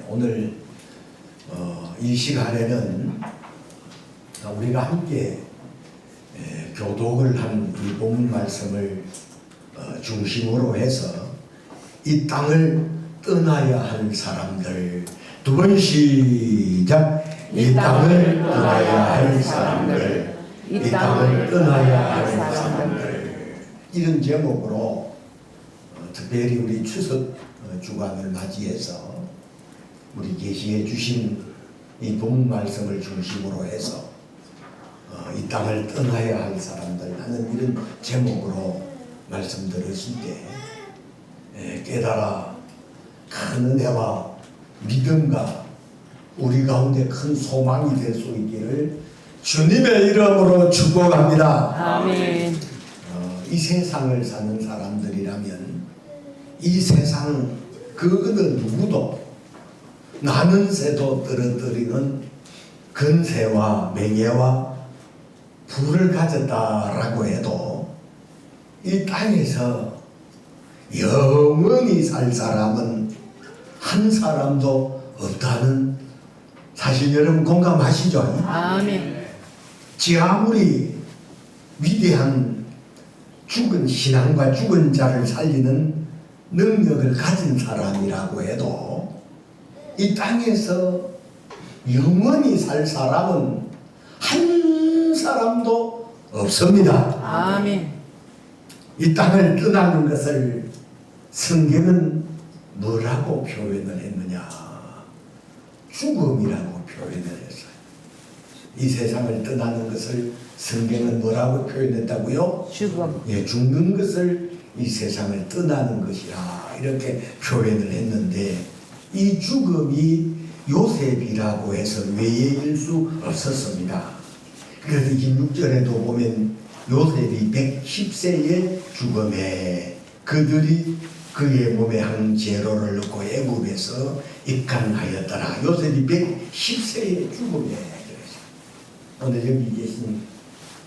오늘 이 시간에는 우리가 함께 교독을 한 이 본문 말씀을 중심으로 해서 이 땅을 떠나야 할 사람들, 두 번 시작. 이 땅을 떠나야 할 사람들, 이 땅을 떠나야 할 사람들, 이런 제목으로 특별히 우리 추석 주간을 맞이해서 우리 계시해 주신 이 본문 말씀을 중심으로 해서 이 땅을 떠나야 할 사람들 하는 이런 제목으로 말씀 들으실 때 깨달아 큰 은혜와 믿음과 우리 가운데 큰 소망이 될 수 있기를 주님의 이름으로 축복합니다. 아멘. 이 세상을 사는 사람들이라면 이 세상 그 어느 누구도 나는 새도 떨어뜨리는 근세와 명예와 부를 가졌다라고 해도 이 땅에서 영원히 살 사람은 한 사람도 없다는 사실 여러분 공감하시죠? 아멘. 지 아무리 위대한 죽은 신앙과 죽은 자를 살리는 능력을 가진 사람이라고 해도 이 땅에서 영원히 살 사람은 한 사람도 없습니다. 아멘. 이 땅을 떠나는 것을 성경은 뭐라고 표현을 했느냐? 죽음이라고 표현을 했어요. 이 세상을 떠나는 것을 성경은 뭐라고 표현했다고요? 죽음. 예, 죽는 것을 이 세상을 떠나는 것이라 이렇게 표현을 했는데 이 죽음이 요셉이라고 해서 외예일 수 없었습니다. 그래서 26절에도 보면 요셉이 110세의 죽음에 그들이 그의 몸에 한 제로를 넣고 애굽에서 입간하였더라. 요셉이 110세의 죽음에 그랬어요. 오늘 여기 계신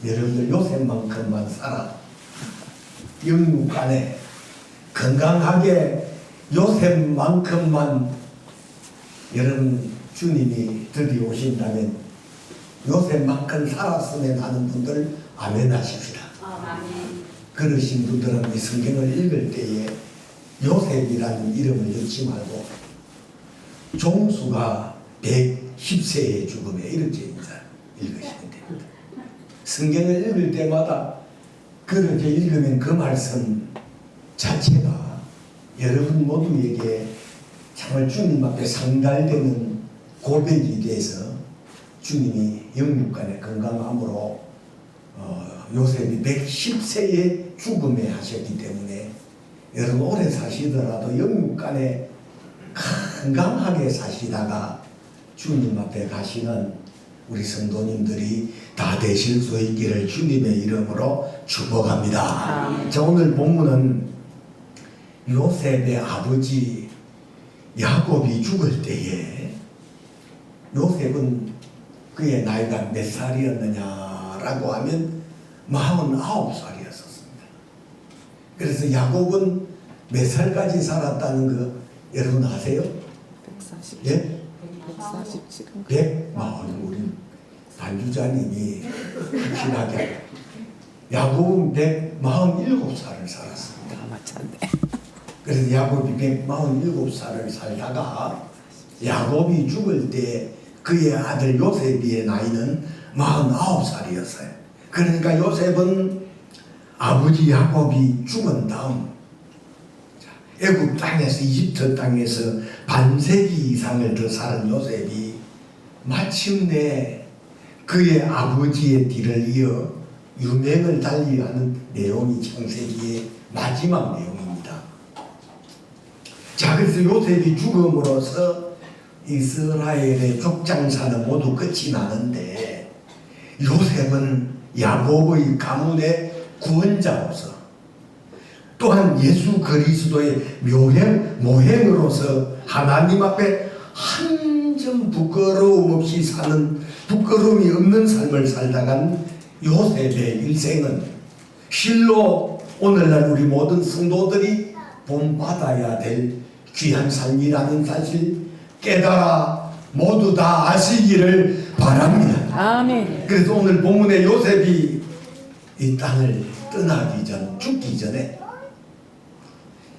여러분들 요셉만큼만 살아 영육 안에 건강하게 요셉만큼만 여러분 주님이 드디어 오신다면 요셉만큼 살았으면 하는 분들 아멘 하십시다. 그러신 분들은 이 성경을 읽을 때에 요셉이라는 이름을 넣지 말고 종수가 110세의 죽음에 이렇게 읽으시면 됩니다. 성경을 읽을 때마다 그렇게 읽으면 그 말씀 자체가 여러분 모두에게 정말 주님 앞에 상달되는 고백이 돼서 주님이 영육간의 건강함으로 요셉이 110세의 죽음에 하셨기 때문에 여러분 오래 사시더라도 영육간에 건강하게 사시다가 주님 앞에 가시는 우리 성도님들이 다 되실 수 있기를 주님의 이름으로 축복합니다. 자, 오늘 본문은 요셉의 아버지 야곱이 죽을 때에 요셉은 그의 나이가 몇 살이었느냐라고 하면 49살이었습니다. 그래서 야곱은 몇 살까지 살았다는 거 여러분 아세요? 140. 예? 147. 140. 우리 단주자님이 확실하게 야곱은 147살을 살았습니다. 맞췄네. 그래서 야곱이 147살을 살다가 야곱이 죽을 때 그의 아들 요셉의 나이는 49살이었어요. 그러니까 요셉은 아버지 야곱이 죽은 다음 애굽 땅에서 이집트 땅에서 반세기 이상을 더 살은 요셉이 마침내 그의 아버지의 뒤를 이어 유명을 달리하는 내용이 창세기의 마지막 내용입니다. 자, 그래서 요셉이 죽음으로써 이스라엘의 족장사는 모두 끝이 나는데 요셉은 야곱의 가문의 구원자로서 또한 예수 그리스도의 모행으로서 하나님 앞에 한 점 부끄러움 없이 사는 부끄러움이 없는 삶을 살다간 요셉의 일생은 실로 오늘날 우리 모든 성도들이 본받아야 될 귀한 삶이라는 사실 깨달아 모두 다 아시기를 바랍니다. 아멘. 그래서 오늘 본문에 요셉이 이 땅을 떠나기 전, 죽기 전에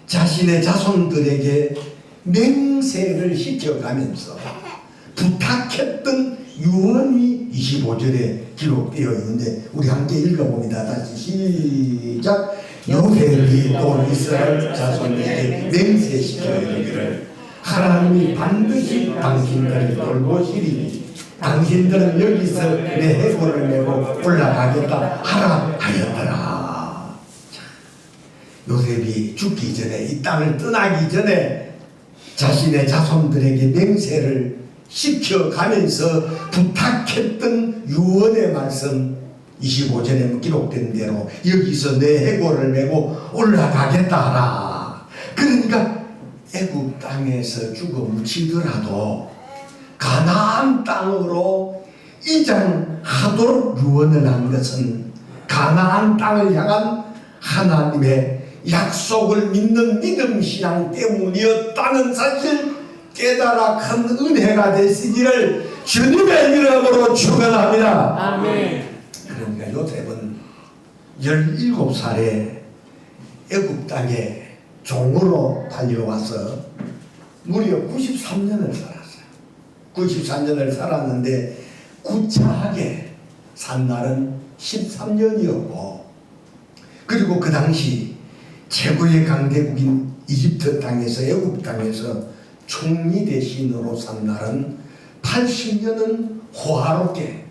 자신의 자손들에게 맹세를 시켜가면서 부탁했던 유언이 25절에 기록되어 있는데 우리 함께 읽어봅니다. 다시 시작. 요셉이 또 이스라엘 자손에게 맹세시켜 이르기를 하나님이 반드시 당신들을 돌보시리니 당신들은 여기서 내 해골을 메고 올라가겠다 하라 하였더라. 요셉이 죽기 전에, 이 땅을 떠나기 전에 자신의 자손들에게 맹세를 시켜가면서 부탁했던 유언의 말씀 25절에 기록된 대로 여기서 내 해골을 메고 올라가겠다 하라. 그러니까 애굽 땅에서 죽어 묻히더라도 가나안 땅으로 이장하도록 유언을 한 것은 가나안 땅을 향한 하나님의 약속을 믿는 믿음 신앙 때문이었다는 사실 깨달아 큰 은혜가 되시기를 주님의 이름으로 축원합니다. 아멘. 그러니까 요셉은 17살에 애굽 땅에 종으로 달려와서 무려 93년을 살았어요. 93년을 살았는데 구차하게 산 날은 13년이었고, 그리고 그 당시 최고의 강대국인 이집트 땅에서, 애굽 땅에서 총리 대신으로 산 날은 80년은 호화롭게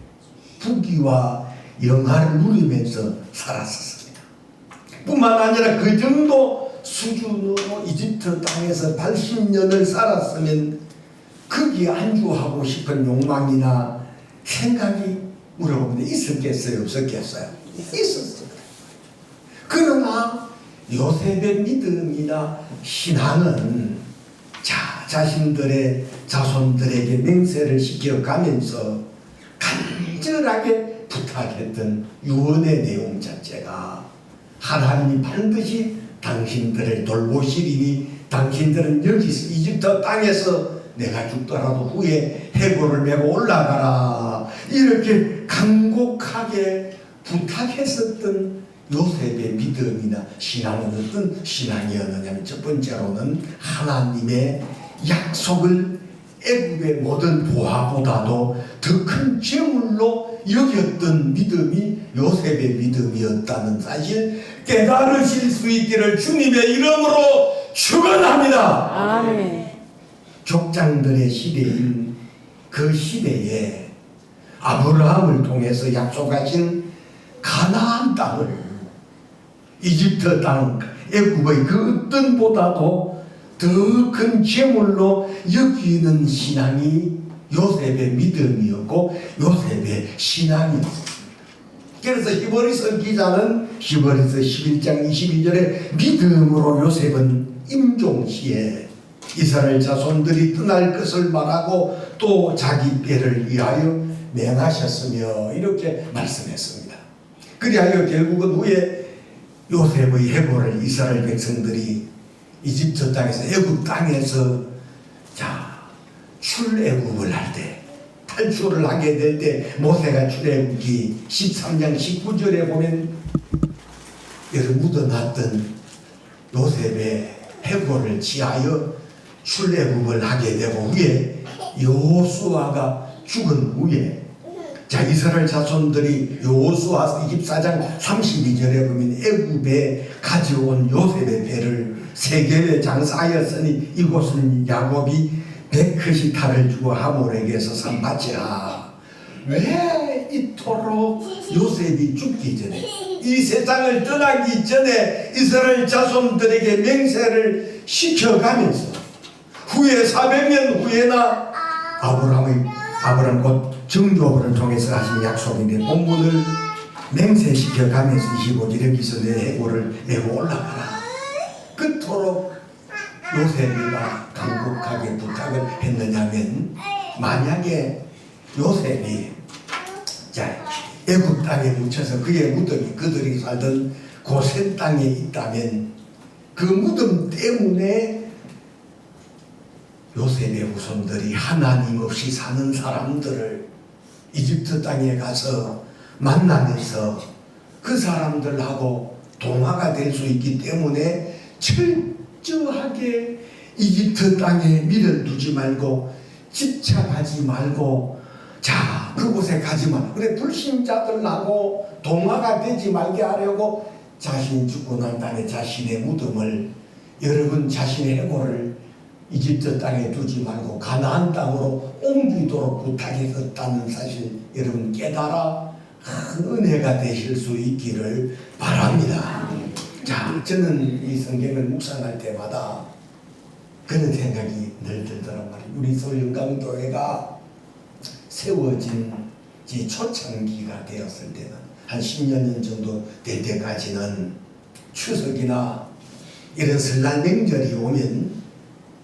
부귀와 영화를 누리면서 살았었습니다. 뿐만 아니라 그 정도 수준으로 이집트 땅에서 80년을 살았으면 거기에 안주하고 싶은 욕망이나 생각이 물어보는데 있었겠어요? 없었겠어요? 있었어요. 그러나 요셉의 믿음이나 신앙은 자신들의 자손들에게 맹세를 시켜가면서 간절하게 부탁했던 유언의 내용 자체가 하나님이 반드시 당신들을 돌보시리니 당신들은 여기서 이집트 땅에서 내가 죽더라도 후에 해골을 메고 올라가라, 이렇게 간곡하게 부탁했었던 요셉의 믿음이나 신앙은 어떤 신앙이었느냐면, 첫 번째로는 하나님의 약속을 애굽의 모든 보화보다도 더 큰 재물로 여겼던 믿음이 요셉의 믿음이었다는 사실 깨달으실 수 있기를 주님의 이름으로 축원합니다. 아멘. 족장들의 시대인 그 시대에 아브라함을 통해서 약속하신 가나안 땅을, 이집트 땅, 애굽의 그 어떤 보다도 더 큰 재물로 여기는 신앙이 요셉의 믿음이었고 요셉의 신앙이었습니다. 그래서 히브리서 기자는 히브리서 11장 22절에 믿음으로 요셉은 임종시에 이스라엘 자손들이 떠날 것을 말하고 또 자기 뼈를 위하여 맹하셨으며 이렇게 말씀했습니다. 그리하여 결국은 후에 요셉의 해골을 이스라엘 백성들이 이집트 땅에서, 애굽 땅에서 출애굽을 할 때, 탈출을 하게 될 때, 모세가 출애굽기 13장 19절에 보면 여기 묻어놨던 요셉의 해골을 취하여 출애굽을 하게 되고, 후에 여호수아가 죽은 후에 이스라엘 자손들이 여호수아 24장 32절에 보면 애굽에 가져온 요셉의 배를 세겔에 장사하였으니 이곳은 야곱이 백크시 탈을 주고 하몰에게서 산 밭이라. 왜 이토록 요셉이 죽기 전에, 이 세상을 떠나기 전에 이스라엘 자손들에게 맹세를 시켜가면서 후에 400년 후에나 아브라함 곧 정조업을 통해서 하신 약속인데 본문을 맹세시켜가면서 25절 여기서 내 해골을 메고 올라가라. 그토록 요셉이가 간곡하게 부탁을 했느냐면, 만약에 요셉이 애굽 땅에 묻혀서 그의 무덤이 그들이 살던 고센 땅에 있다면 그 무덤 때문에 요셉의 후손들이 하나님 없이 사는 사람들을 이집트 땅에 가서 만나면서 그 사람들하고 동화가 될 수 있기 때문에 철저하게 이집트 땅에 밀어두지 말고 집착하지 말고 자 그곳에 가지 마. 그래 불신자들하고 동화가 되지 말게 하려고 자신이 죽고 난 다음에 자신의 무덤을 여러분 자신의 해골을 이집트 땅에 두지 말고 가나안 땅으로 옮기도록 부탁했었다는 사실 여러분 깨달아 큰 은혜가 되실 수 있기를 바랍니다. 자, 저는 이 성경을 묵상할 때마다 그런 생각이 늘 들더란 말이에요. 우리 서울영광교회가 세워진 지 초창기가 되었을 때는 한 10여 년 정도 될 때까지는 추석이나 이런 설날 명절이 오면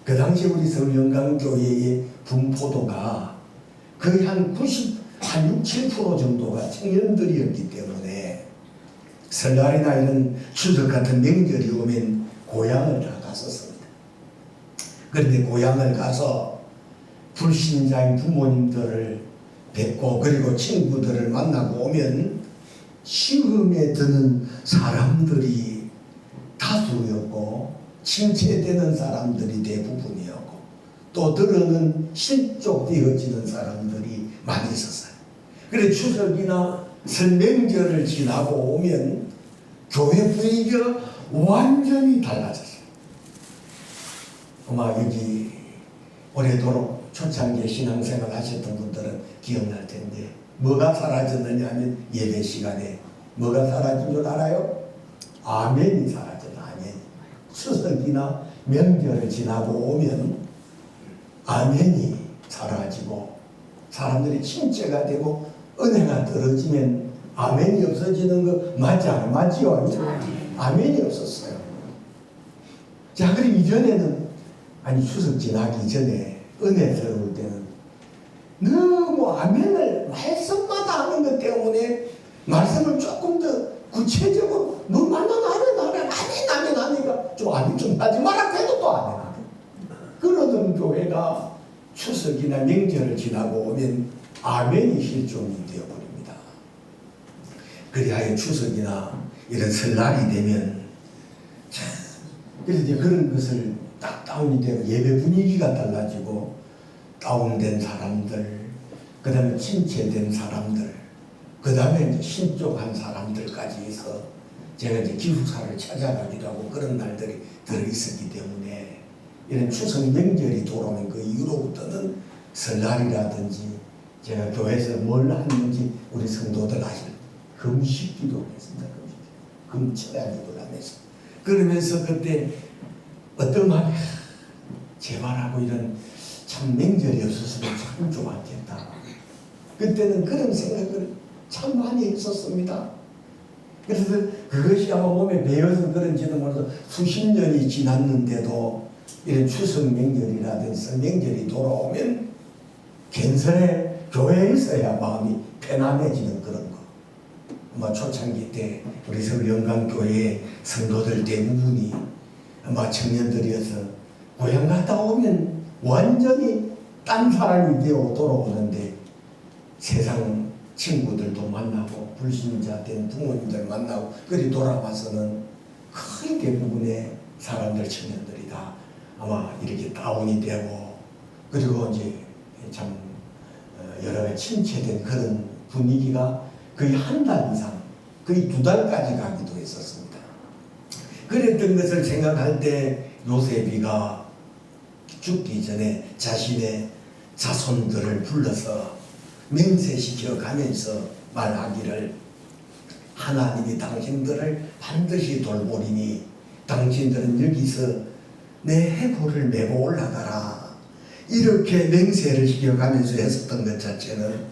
그 당시 우리 서울영광교회의 분포도가 거의 한 6, 7% 정도가 청년들이었기 때문에 설날이나 이런 추석 같은 명절이 오면 고향을 다 갔었습니다. 그런데 고향을 가서 불신자인 부모님들을 뵙고 그리고 친구들을 만나고 오면 시험에 드는 사람들이 다수였고 침체되는 사람들이 대부분이었고 또 들어는 실족되어지는 사람들이 많이 있었어요. 그래 추석이나 설명절을 지나고 오면 교회 분위기가 완전히 달라졌어요. 아마 여기 오래도록 초창기에 신앙생활 하셨던 분들은 기억날 텐데 뭐가 사라졌느냐 하면 예배 시간에 뭐가 사라진 줄 알아요? 아멘이 사라져요. 아멘. 추석이나 명절을 지나고 오면 아멘이 사라지고 사람들이 침체가 되고 은혜가 떨어지면 아멘이 없어지는 거 맞지 않아요? 맞지요? 아멘이 없었어요. 자, 그럼 이전에는 아니 추석 지나기 전에 은혜스러울 때는 너무 아멘을 말씀마다 하는 것 때문에 말씀을 조금 더 구체적으로 뭐 말만 아멘 하니까 좀 아멘 좀 하지 마라 해도 또 아멘 하고 그러던 교회가 추석이나 명절을 지나고 오면 아멘이 실종이 되어버립니다. 그리하여 추석이나 이런 설날이 되면 참 그래서 이제 그런 것을 딱 다운이 되고 예배 분위기가 달라지고 다운된 사람들 그 다음에 침체된 사람들 그 다음에 이제 신족한 사람들까지 해서 제가 이제 기숙사를 찾아가기도 하고 그런 날들이 들어있었기 때문에 이런 추석 명절이 돌아오는 그 이후로부터는 설날이라든지 제가 교회에서 뭘 하는지 우리 성도들 아실 금식 기도를 했습니다. 금철야 기도를 하면서 그러면서 그때 어떤 마음이 제발하고 이런 참 명절이 없었으면 참 좋았겠다. 그때는 그런 생각을 참 많이 했었습니다. 그래서 그것이 아마 몸에 배어서 그런지도 몰라도 수십 년이 지났는데도 이런 추석 명절이라든지 명절이 돌아오면 괜스레 교회에 있어야 마음이 편안해지는 그런 거. 아마 초창기 때 우리 서울영광교회 성도들 대부분이 아마 청년들이어서 고향 갔다 오면 완전히 딴 사람이 되어 돌아오는데 세상 친구들도 만나고 불신자 된 부모님들 만나고 그리 돌아와서는 거의 대부분의 사람들 청년들이 다 아마 이렇게 다운이 되고 그리고 이제 참 여러 가지 침체된 그런 분위기가 거의 한 달 이상 거의 2달까지 가기도 했었습니다. 그랬던 것을 생각할 때 요셉이가 죽기 전에 자신의 자손들을 불러서 맹세시켜 가면서 말하기를 하나님이 당신들을 반드시 돌보리니 당신들은 여기서 내 해골을 메고 올라가라 이렇게 맹세를 시켜가면서 했었던 것 자체는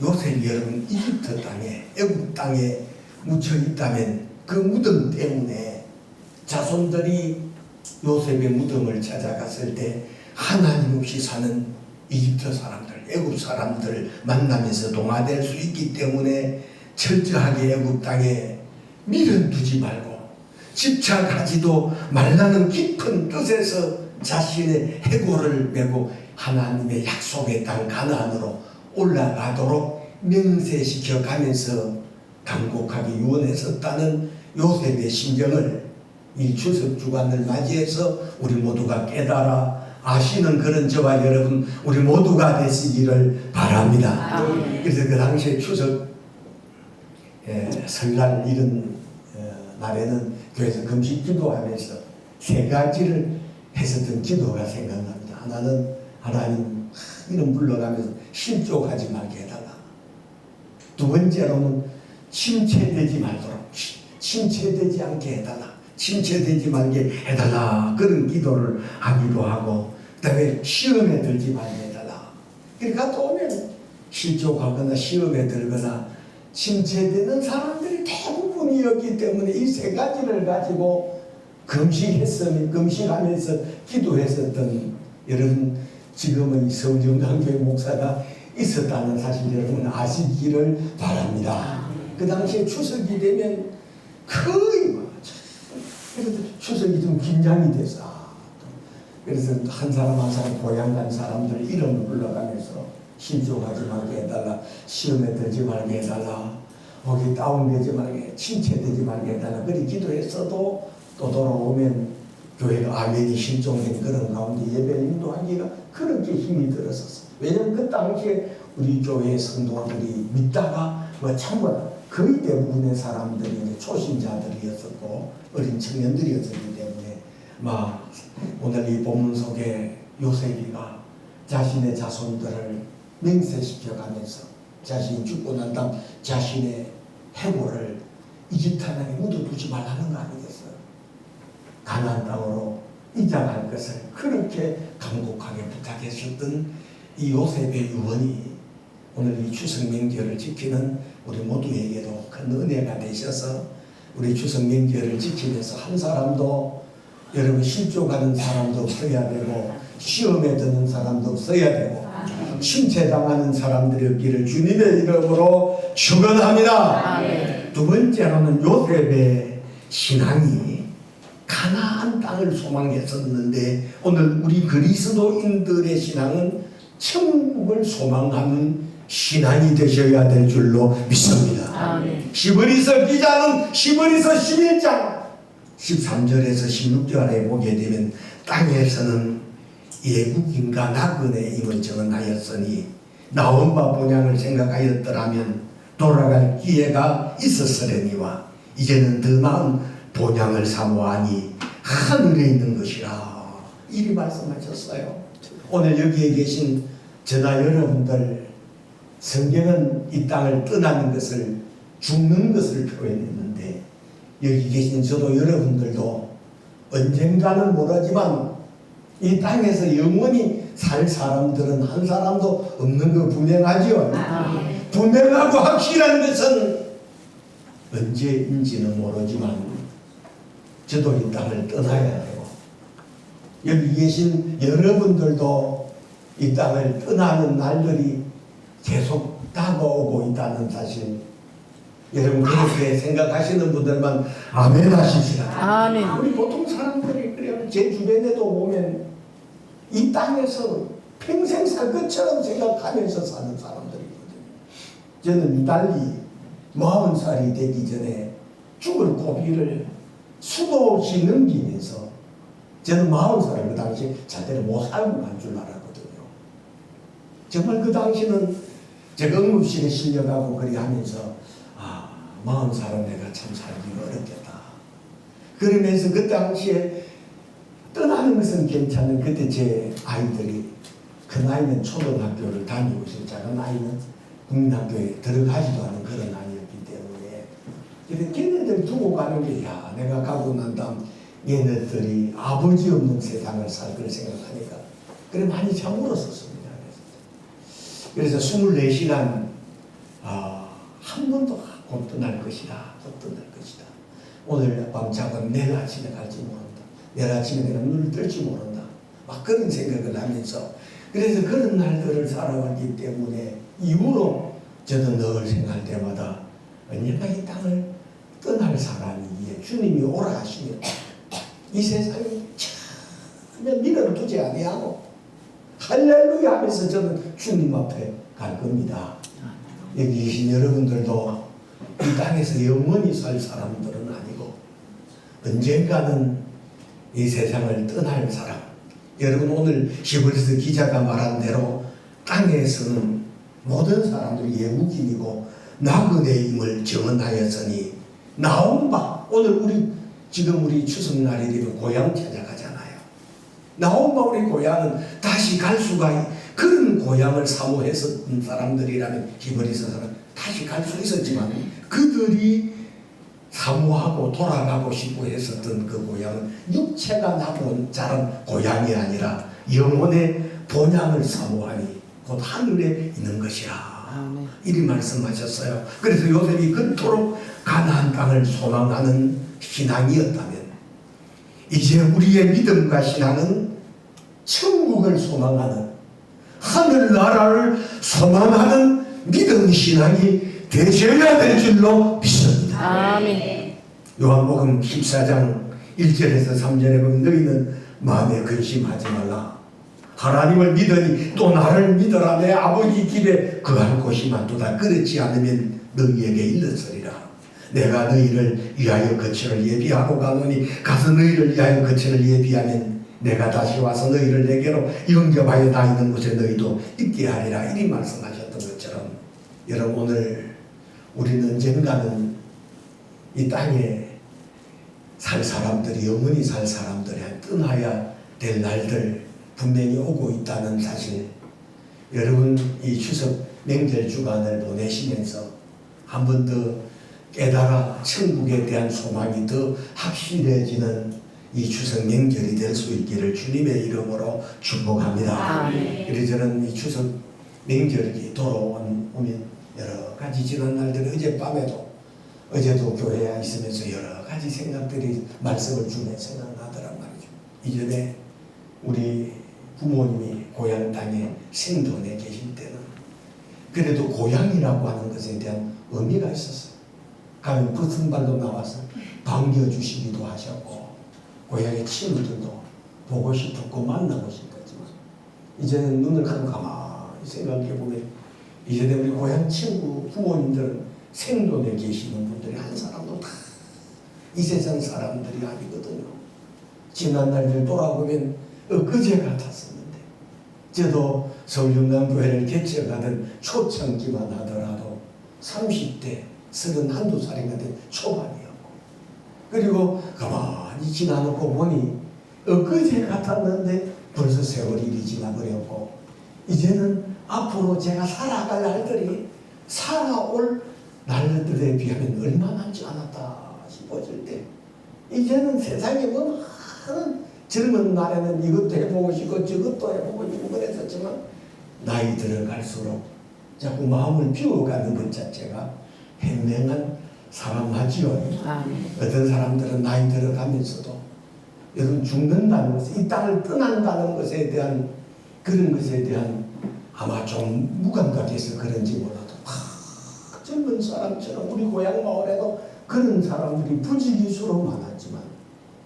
요셉이 여러분 이집트 땅에 애국 땅에 묻혀 있다면 그 무덤 때문에 자손들이 요셉의 무덤을 찾아갔을 때 하나님 없이 사는 이집트 사람들 애국 사람들 만나면서 동화될 수 있기 때문에 철저하게 애국 땅에 밀어두지 말고 집착하지도 말라는 깊은 뜻에서 자신의 해골을 메고 하나님의 약속의 땅 가나안으로 올라가도록 명세시켜 가면서 간곡하게 유언했었다는 요셉의 심정을 이 추석 주간을 맞이해서 우리 모두가 깨달아 아시는 그런 저와 여러분 우리 모두가 되시기를 바랍니다. 그래서 그 당시에 추석 설날 이런 날에는 교회에서 금식 기도하면서 세 가지를 했었던 기도가 생각납니다. 하나는 하나님 이름 불러가면서 실족하지 말게 해달라. 두 번째로는 침체되지 말도록 침체되지 않게 해달라. 침체되지 말게 해달라. 그런 기도를 하기도 하고 그 다음에 시험에 들지 말게 해달라. 그러니까 또 오면 실족하거나 시험에 들거나 침체되는 사람들이 대부분이었기 때문에 이 세 가지를 가지고 금식하면서 기도했었던 여러분 지금은 서울영광교회 목사가 있었다는 사실 여러분 아시기를 바랍니다. 그 당시에 추석이 되면 거의 그래서 추석이 좀 긴장이 돼서 그래서 한 사람 한 사람 고향 간 사람들 이름을 불러가면서 실족하지 말게 해달라. 시험에 들지 말게 해달라. 거기 다운되지 말게 침체되지 말게 해달라. 그리 기도했어도 또 돌아오면 교회가 아멘이 실종된 그런 가운데 예배를 인도하기가 그렇게 힘이 들었었어. 왜냐하면 그 당시에 우리 교회 성도들이 믿다가 전부 거의 대부분의 사람들이 이제 초신자들이었었고 어린 청년들이었기 때문에 오늘 이 본문 속에 요셉이가 자신의 자손들을 맹세시켜가면서 자신이 죽고 난 다음 자신의 해골을 이집트 땅에 묻어두지 말라는 거 아니겠어요? 가나안 땅으로 이장할 것을 그렇게 간곡하게 부탁했었던 이 요셉의 유언이 오늘 이 추석 명절을 지키는 우리 모두에게도 큰 은혜가 되셔서 우리 추석 명절을 지키면서 한 사람도 여러분 실족하는 사람도 없어야 되고 시험에 드는 사람도 없어야 되고 침체당하는 사람들이 없기를 주님의 이름으로 축원합니다. 두 번째로는 요셉의 신앙이 가나안 땅을 소망했었는데 오늘 우리 그리스도인들의 신앙은 천국을 소망하는 신앙이 되셔야 될 줄로 믿습니다. 히브리서 기자는 히브리서 11장 13절에서 16절에 보게 되면 땅에서는 예국인과 나그네 임을 정언하였으니 나온 바 본향을 생각하였더라면 돌아갈 기회가 있었으려니와 이제는 더 나은 본향을 사모하니 하늘에 있는 것이라 이리 말씀하셨어요. 오늘 여기에 계신 저나 여러분들 성경은 이 땅을 떠나는 것을 죽는 것을 표현했는데 여기 계신 저도 여러분들도 언젠가는 모르지만 이 땅에서 영원히 살 사람들은 한 사람도 없는 거 분명하죠. 분명하고 확실한 것은 언제인지는 모르지만 저도 이 땅을 떠나야 되고 여기 계신 여러분들도 이 땅을 떠나는 날들이 계속 다가오고 있다는 사실 여러분 그렇게 생각하시는 분들만 아멘 하십시다. 아멘. 우리 보통 사람들이 그래요. 제 주변에도 보면 이 땅에서 평생 살 것처럼 생각하면서 사는 사람들이거든요. 저는 달리 40살이 되기 전에 죽을 고비를 수도 없이 넘기면서 저는 40살을 그 당시 자대로 못 살고 간 줄 알았거든요. 정말 그 당시는 제가 응급실에 실려가고 그리 하면서 40살은 내가 참 살기가 어렵겠다. 그러면서 그 당시에 떠나는 것은 괜찮은 그때 제 아이들이 그 나이는 초등학교를 다니고 있어요. 작은 아이는 국민학교에 들어가지도 않은 그런 아이였기 때문에 그래서 걔네들 두고 가는 게 내가 가고 난 다음 얘네들이 아버지 없는 세상을 살 걸 생각하니까 그래 많이 잠울었었습니다. 그래서 24시간 한 번도 곧 떠날 것이다. 곧 떠날 것이다. 오늘 밤 자건 내일 아침에 갈지 모른다. 내일 아침에 내가 눈을 뜰지 모른다. 막 그런 생각을 하면서 그래서 그런 날들을 살아왔기 때문에 이후로 저도 늘 생각할 때마다 언젠가 이 땅을 떠날 사람이기에 주님이 오라 하시면 이 세상이 그냥 밀어두지 아니하고 할렐루야 하면서 저는 주님 앞에 갈 겁니다. 여기 계신 여러분들도 이 땅에서 영원히 살 사람들은 아니고 언젠가는 이 세상을 떠날 사람. 여러분 오늘 히브리서 기자가 말한 대로 땅에서는 모든 사람들이 예국인이고 나그네임을 정언하였으니 나온 바 오늘 지금 우리 추석날이 되면 고향 찾아가잖아요. 나온 바 우리 고향은 다시 갈 수가 그런 고향을 사모했었던 사람들이라면 히브리서 사람 다시 갈 수 있었지만 그들이 사모하고 돌아가고 싶어 했었던 그 고향은 육체가 나고 자란 고향이 아니라 영혼의 본향을 사모하니 곧 하늘에 있는 것이라. 아멘. 이리 말씀하셨어요. 그래서 요셉이 그토록 가나안 땅을 소망하는 신앙이었다면 이제 우리의 믿음과 신앙은 천국을 소망하는 하늘나라를 소망하는 믿음 신앙이 되셔야 될 줄로 믿습니다. 아멘. 요한복음 14장 1절에서 3절에 보면 너희는 마음에 근심하지 말라. 하나님을 믿으니 또 나를 믿어라. 내 아버지 집에 거할 곳이 많도다. 그렇지 않으면 너희에게 일렀으리라. 내가 너희를 위하여 거처를 예비하고 가노니 가서 너희를 위하여 거처를 예비하면 내가 다시 와서 너희를 내게로 영접하여 나 있는 곳에 너희도 있게 하리라. 이리 말씀하셨던 것처럼 여러분 오늘 우리는 언젠가는 이 땅에 살 사람들이 영원히 살 사람들이 떠나야 될 날들 분명히 오고 있다는 사실 여러분 이 추석 명절 주간을 보내시면서 한 번 더 깨달아 천국에 대한 소망이 더 확실해지는 이 추석 명절이 될 수 있기를 주님의 이름으로 축복합니다. 그래서 저는 이 추석 명절이 돌아오면 여러 가지 지난 날들 어제도 교회에 있으면서 여러 가지 생각들이 말씀을 주며 생각나더란 말이죠. 이전에 우리 부모님이 고향 땅에 생존해 계실 때는 그래도 고향이라고 하는 것에 대한 의미가 있었어요. 가면 붙은 발로 나와서 반겨주시기도 하셨고 고향의 친구들도 보고 싶었고 만나고 싶었지만 이제는 눈을 감고 가만히 생각해보면 이전에 우리 고향 친구 부모님들은 생존해 계시는 분들이 한 사람도 다 이 세상 사람들이 아니거든요. 지난 날들 돌아보면 엊그제 같았었는데 저도 서울영남교회를 개척하던 초창기만 하더라도 30대 31~32살인가 된 초반이었고 그리고 가만히 지나놓고 보니 엊그제 같았는데 벌써 세월이 이리 지나버렸고 이제는 앞으로 제가 살아갈 날들이 살아올 날들에 비하면 얼마 남지 않았다 싶어질 때 이제는 세상에 뭐 많은 젊은 날에는 이것도 해보고 싶고 저것도 해보고 싶고 그랬었지만 나이 들어갈수록 자꾸 마음을 비워가는 것 자체가 현명한 사람 하지요. 어떤 사람들은 나이 들어가면서도 여러분 죽는다는 것이 이 땅을 떠난다는 것에 대한 그런 것에 대한 아마 좀 무감각해서 그런지 몰라도 젊은 사람처럼 우리 고향 마을에도 그런 사람들이 부지기수로 많았지만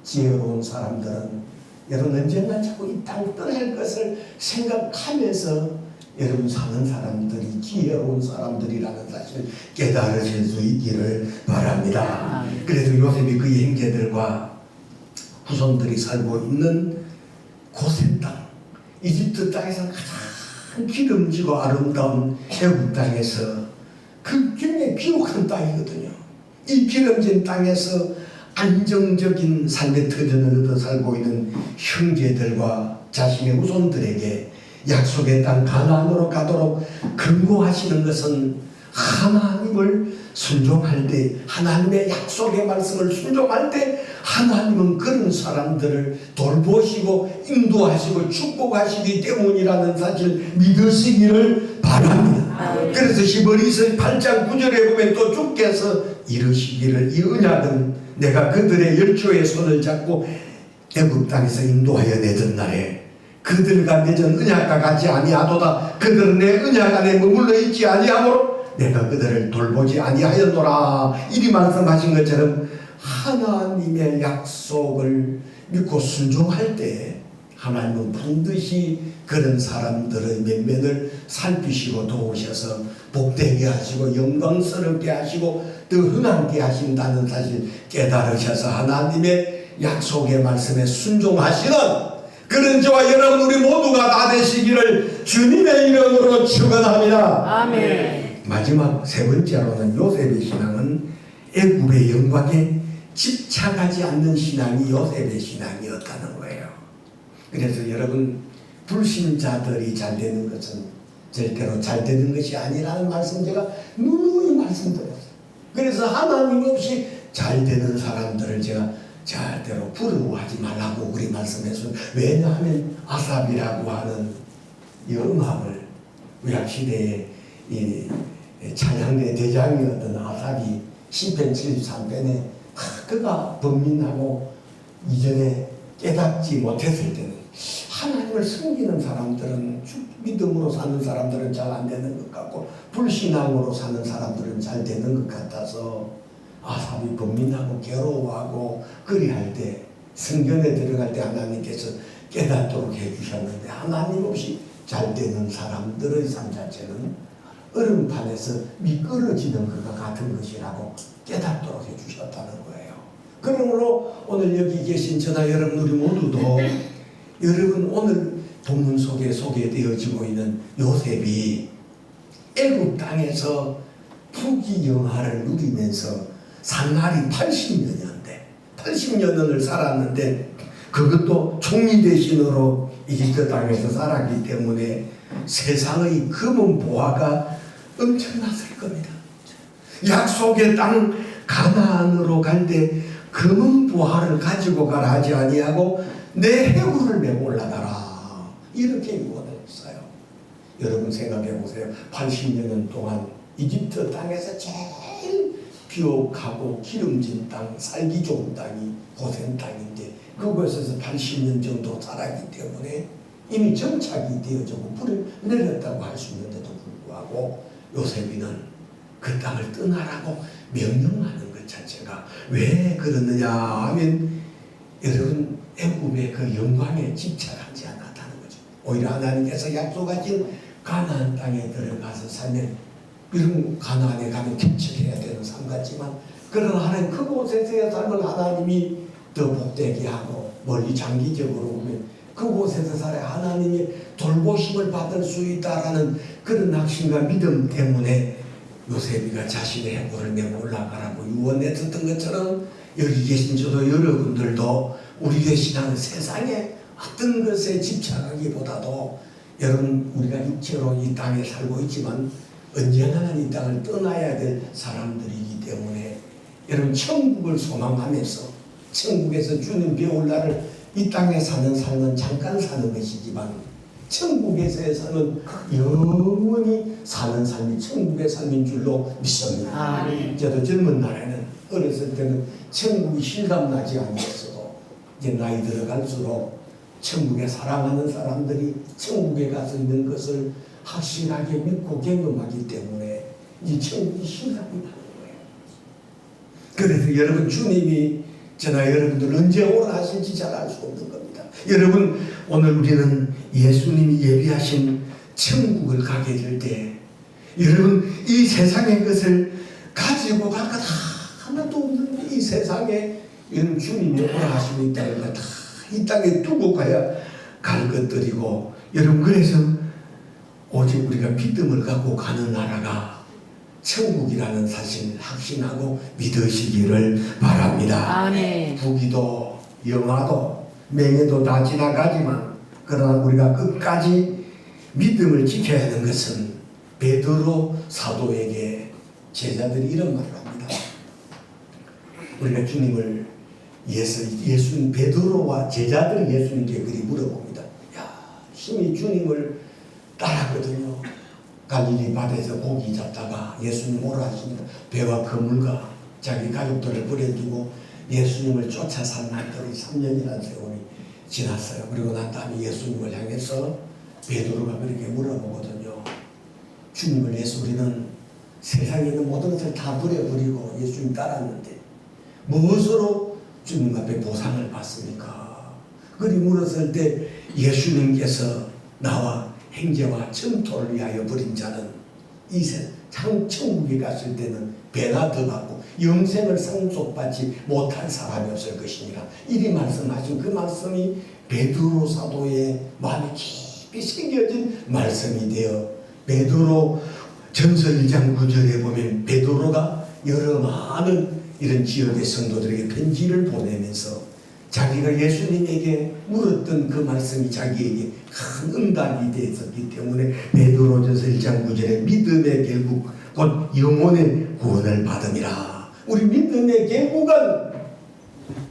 지혜로운 사람들은 여러분 언젠가 자꾸 이 땅 떠날 것을 생각하면서 여러분 사는 사람들이 지혜로운 사람들이라는 사실을 깨달으실 수 있기를 바랍니다. 그래서 요셉이 그의 형제들과 후손들이 살고 있는 고센 땅 이집트 땅에서 가장 기름지고 아름다운 애굽 땅에서 그 굉장히 비옥한 땅이거든요. 이 기름진 땅에서 안정적인 삶의 터전을 얻어 살고 있는 형제들과 자신의 후손들에게 약속의 땅 가나안으로 가도록 근거하시는 것은 하나님을 순종할 때 하나님의 약속의 말씀을 순종할 때 하나님은 그런 사람들을 돌보시고 인도하시고 축복하시기 때문이라는 사실 믿으시기를 바랍니다. 그래서 히브리서 8장 9절에 보면 또 주께서 이르시기를 이 언약은 내가 그들의 열조의 손을 잡고 애굽 땅에서 인도하여 내던 날에 그들과 맺은 언약과 같이 아니하도다. 그들은 내 언약 안에 머물러 있지 아니하므로 내가 그들을 돌보지 아니하였노라. 이리 말씀하신 것처럼 하나님의 약속을 믿고 순종할 때 하나님은 반드시 그런 사람들의 면면을 살피시고 도우셔서 복되게 하시고 영광스럽게 하시고 더 흥하게 하신다는 사실 깨달으셔서 하나님의 약속의 말씀에 순종하시는 그런 저와 여러분 우리 모두가 다 되시기를 주님의 이름으로 축원합니다. 아멘. 마지막 세 번째로는 요셉의 신앙은 애굽의 영광에 집착하지 않는 신앙이 요셉의 신앙이었다는 거예요. 그래서 여러분 불신자들이 잘 되는 것은 절대로 잘 되는 것이 아니라는 말씀 제가 누누이 말씀드렸어요. 그래서 하나님 없이 잘 되는 사람들을 제가 절대로 부러워하지 말라고 우리 말씀해서 왜냐하면 아삽이라고 하는 이 음악을 구약시대에 이 찬양대 대장이었던 아삽이 시편 73편에 그가 범민하고 이전에 깨닫지 못했을 때는 하나님을 섬기는 사람들은 믿음으로 사는 사람들은 잘 안 되는 것 같고 불신앙으로 사는 사람들은 잘 되는 것 같아서 아삽이 범민하고 괴로워하고 그리할 때 성전에 들어갈 때 하나님께서 깨닫도록 해주셨는데 하나님 없이 잘 되는 사람들의 삶 자체는 얼음판에서 미끄러지는 것과 같은 것이라고 깨닫도록 해주셨다는 거예요. 그러므로 오늘 여기 계신 저나 여러분 우리 모두도 여러분 오늘 본문 속에 소개되어지고 있는 요셉이 애굽 땅에서 부귀영화를 누리면서 상날이 80년이었는데 80년을 살았는데 그것도 총리 대신으로 이집트 땅에서 살았기 때문에 세상의 금은 보화가 엄청났을 겁니다. 약속의 땅 가나안으로 갈 때 금은 보화를 가지고 가라 하지 아니하고 내 해골을 메고 올라가라 이렇게 유언했어요. 여러분 생각해 보세요. 80년 동안 이집트 땅에서 제일 비옥하고 기름진 땅, 살기 좋은 땅이 고센 땅인데 그곳에서 80년 정도 살았기 때문에 이미 정착이 되어지고 불을 내렸다고 할 수 있는데도 불구하고 요셉이는 그 땅을 떠나라고 명령하는 것 자체가 왜 그러느냐 하면 여러분 애굽의 그 영광에 집착하지 않았다는 거죠. 오히려 하나님께서 약속하신 가나안 땅에 들어가서 살면 이런 가나안에 가면 개척해야 되는 삶 같지만 그러나 하나님 그곳에서의 삶을 하나님이 더 복되게 하고 멀리 장기적으로 보면 그곳에서 살아 하나님의 돌보심을 받을 수 있다라는 그런 확신과 믿음 때문에 요셉이가 자신의 해골을 메고 올라가라고 유언했었던 것처럼 여기 계신 저도 여러분들도 우리의 신앙은 세상에 어떤 것에 집착하기보다도 여러분 우리가 육체로 이 땅에 살고 있지만 언젠가는 이 땅을 떠나야 될 사람들이기 때문에 여러분 천국을 소망하면서 천국에서 주님 배울 날을 이 땅에 사는 삶은 잠깐 사는 것이지만 천국에서의 삶은 영원히 사는 삶이 천국의 삶인 줄로 믿습니다. 저도 젊은 날에는 어렸을 때는 천국이 실감나지 않았어도 이제 나이 들어갈수록 천국에 사랑하는 사람들이 천국에 가서 있는 것을 확실하게 믿고 경험하기 때문에 이 천국이 실감이 나는 거예요. 그래서 여러분 주님이 저나 여러분들 언제 오라 하실지 잘 알 수 없는 겁니다. 여러분 오늘 우리는 예수님이 예비하신 천국을 가게 될 때 여러분 이 세상의 것을 가지고 갈 것 하나도 없는데 이 세상에 여러분 주님이 오라 하시고 있다는 것 다 이 땅에 두고 가야 갈 것들이고 여러분 그래서 오직 우리가 믿음을 갖고 가는 나라가 천국이라는 사실을 확신하고 믿으시기를 바랍니다. 아멘. 부귀도 영화도 명예도 다 지나가지만 그러나 우리가 끝까지 믿음을 지켜야 하는 것은 베드로 사도에게 제자들이 이런 말을 합니다. 우리가 주님을 예수님 베드로와 제자들이 예수님께 그리 물어봅니다. 야, 심히 주님을 따랐거든요. 갈릴리 바다에서 고기 잡다가 예수님 오라 하시니까 배와 그물과 자기 가족들을 버려두고 예수님을 쫓아 산 날들이 3년이라는 세월이 지났어요. 그리고 난 다음에 예수님을 향해서 베드로가 그렇게 물어보거든요. 주님을 위해서 우리는 세상에 있는 모든 것을 다 버려버리고 예수님 따랐는데 무엇으로 주님 앞에 보상을 받습니까? 그리 물었을 때 예수님께서 나와 형제와 청토를 위하여 버린 자는 이세 천국에 갔을 때는 배나 더 받고 영생을 상속받지 못할 사람이 없을 것이니라. 이리 말씀하신 그 말씀이 베드로 사도의 마음에 깊이 새겨진 말씀이 되어 베드로 전서 1장 9절에 보면 베드로가 여러 많은 이런 지역의 성도들에게 편지를 보내면서 자기가 예수님에게 물었던 그 말씀이 자기에게 큰 응답이 되었기 때문에 베드로전서 1장 9절에 믿음의 결국 곧 영혼의 구원을 받음이라. 우리 믿음의 결국은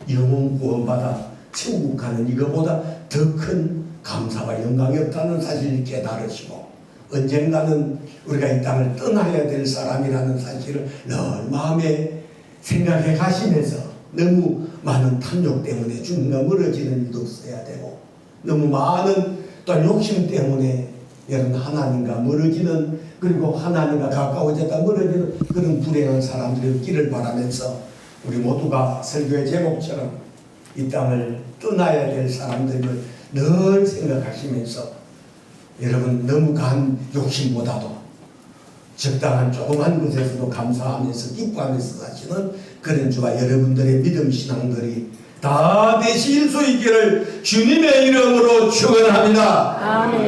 영혼 구원받아 천국 가는 이거보다 더 큰 감사와 영광이 없다는 사실을 깨달으시고 언젠가는 우리가 이 땅을 떠나야 될 사람이라는 사실을 늘 마음에 생각해 가시면서 너무 많은 탐욕 때문에 주님과 멀어지는 일도 없어야 되고 너무 많은 또 욕심 때문에 여러분 하나님과 멀어지는 그리고 하나님과 가까워졌다 멀어지는 그런 불행한 사람들이 없기를 바라면서 우리 모두가 설교의 제목처럼 이 땅을 떠나야 될 사람들을 늘 생각하시면서 여러분 너무 간 욕심보다도 적당한 조그만 것에서도 감사하면서 기뻐하면서 사시는 그런 주와 여러분들의 믿음 신앙들이 다 되실 수 있기를 주님의 이름으로 축원합니다. 아멘.